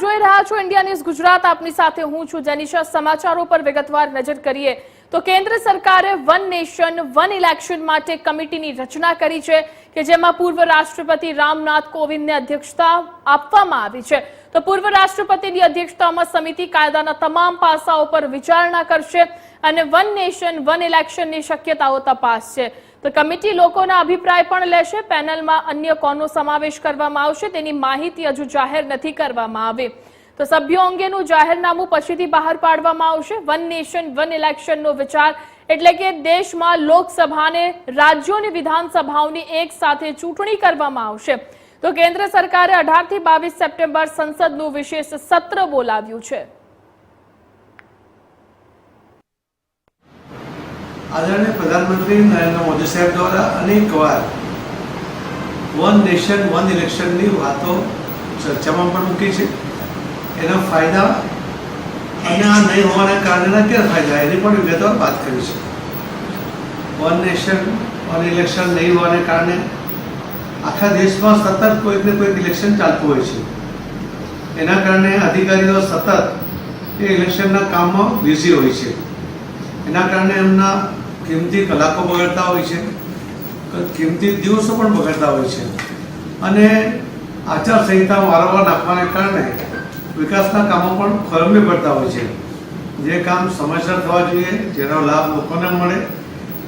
જોઈ રહ્યા છો ઇન્ડિયા ન્યૂઝ ગુજરાત। આપની સાથે હું છું જનીશા। સમાચારો પર વિગતવાર નજર કરીએ તો કેન્દ્ર સરકારે વન નેશન વન ઇલેક્શન માટે કમિટીની રચના કરી છે કે જેમાં પૂર્વ રાષ્ટ્રપતિ રામનાથ કોવિંદને અધ્યક્ષતા આપવામાં આવી છે। તો પૂર્વ રાષ્ટ્રપતિની અધ્યક્ષતામાં સમિતિ કાયદાના તમામ પાસાઓ પર વિચારણા કરશે અને વન નેશન વન ઇલેક્શનની શક્યતાઓ તપાસશે। તો કમિટી લોકોના અભિપ્રાય પણ લેશે। પેનલમાં અન્ય કોનો સમાવેશ કરવામાં આવશે તેની માહિતી હજુ જાહેર નથી કરવામાં આવી। તો સભ્યો અંગેનું જાહેરનામું પછીથી બહાર પાડવામાં આવશે। વન નેશન વન ઇલેક્શનનો વિચાર એટલે કે દેશમાં લોકસભાને રાજ્યોની વિધાનસભાઓની એક સાથે ચૂંટણી કરવામાં આવશે। તો કેન્દ્ર સરકારે 18 થી 22 સપ્ટેમ્બર સંસદનું વિશેષ સત્ર બોલાવ્યું છે। आदरणीय प्रधानमंत्री नरेंद्र मोदी साहब द्वारा अनेक बार वन नेशन वन इलेक्शन की बातों चर्चा में पण मूकी है। एना फायदा अने आ नहीं होवाने कारणे क्या फायदा एनी पण विगतवार बात करी है। वन नेशन वन इलेक्शन नहीं होवाने कारणे आखा देश में सतत कोईक ने कोईक इलेक्शन चालतुं होय छे। एना कारणे अधिकारीओ सतत ए इलेक्शनना काममां बिजी होय छे। एना कारणे एमना किंमती कलाको बगड़ता होय छे, किंमती दिवसों पण बगड़ता होय छे अने आचारसंहिता वारंवार नाखवाने कारणे विकासना कामों पण खोरंबी पड़ता होय छे। जे काम समयसर थवा जोईए, जेनो लाभ लोकोने मळे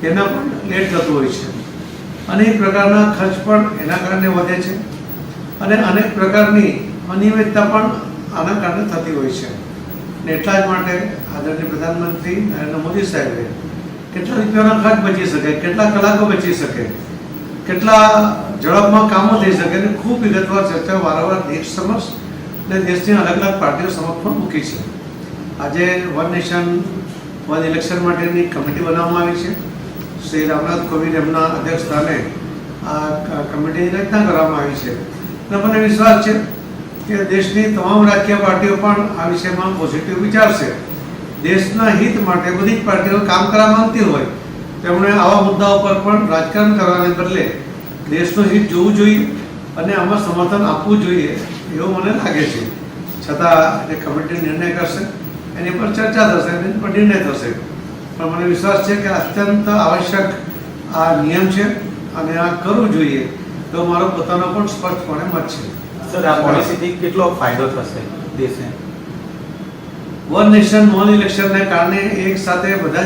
तेना पण लेट थतुं होय छे। अनेक प्रकारना खर्च पण एना कारणे वधे छे अने अनेक प्रकारनी अनियमितता पण आना कारणे थती होय छे। એટલા જ માટે આદરણીય પ્રધાનમંત્રી નરેન્દ્ર મોદી સાહેબે કેટલા રૂપિયાનો ખર્ચ બચી શકે, કેટલા કલાકો બચી શકે, કેટલા ઝડપમાં કામો થઈ શકે અને ખૂબ વિગતવાર ચર્ચા વારંવાર દેશ સમક્ષ અને દેશની અલગ અલગ પાર્ટીઓ સમક્ષ પણ મૂકી છે। આજે વન નેશન વન ઇલેક્શન માટેની કમિટી બનાવવામાં આવી છે। શ્રી રામનાથ કોવિંદ એમના અધ્યક્ષ સ્થાને આ કમિટીની રચના કરવામાં આવી છે અને મને વિશ્વાસ છે કે દેશની તમામ રાજકીય પાર્ટીઓ પણ આ વિષયમાં પોઝિટિવ વિચારશે। દેશના હિત માટે બધી જ પાર્ટીઓ કામ કરવા માંગતી હોય તેમણે આવા મુદ્દાઓ પર પણ રાજકારણ કરવાને બદલે દેશનું હિત જોવું જોઈએ અને આમાં સમર્થન આપવું જોઈએ એવું મને લાગે છે। છતાં એ કમિટી નિર્ણય કરશે, એની પર ચર્ચા થશે, એની પર નિર્ણય થશે। પણ મને વિશ્વાસ છે કે અત્યંત આવશ્યક આ નિયમ છે અને આ કરવું જોઈએ તો મારો પોતાનો પણ સ્પષ્ટપણે મત છે। सर आ पॉलिसी थी કેટલો ફાયદો થશે દેશને? वन नेशन वन इलेक्शन ने कारणे एक साथे બધા